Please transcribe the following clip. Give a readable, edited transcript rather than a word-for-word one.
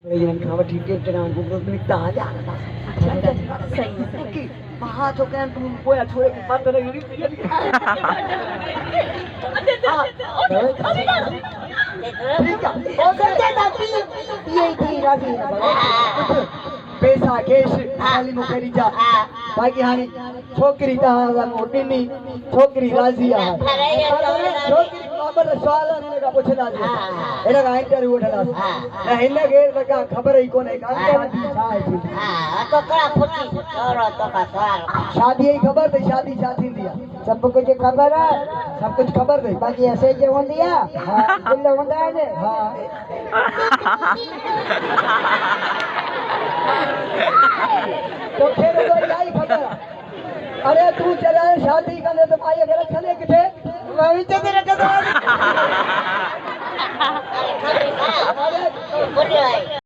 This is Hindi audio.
Yang kamu tiket dengan Google Meet aja. सही Maha तो क्या तुम कोई छोड़े की बात नहीं रही थी ठीक है ओ करते दादी ये थी राजी पैसा कैश खाली मुकरी जा बाकी हानी छोकरी ता मोटिनी छोकरी राजी आ छोकरी बाबर सवाल ने का पूछना दे एरा का इंटरव्यू उठला ना हिन्ने के का खबर ही कोने का शादी छाए थी हां तो कड़ा फुटी छोरो तो का सवाल शादी ही खबर थी शादी साथी दिया सब कुछ खबर है सब कुछ खबर थी बाकी ऐसे जो होंदी है हां दिल होंदा है ने हां तो फिर वो यही खबर अरे तू चला शादी करने तो भाई अगर चले किथे मैं भी तो तेरे का बोले भाई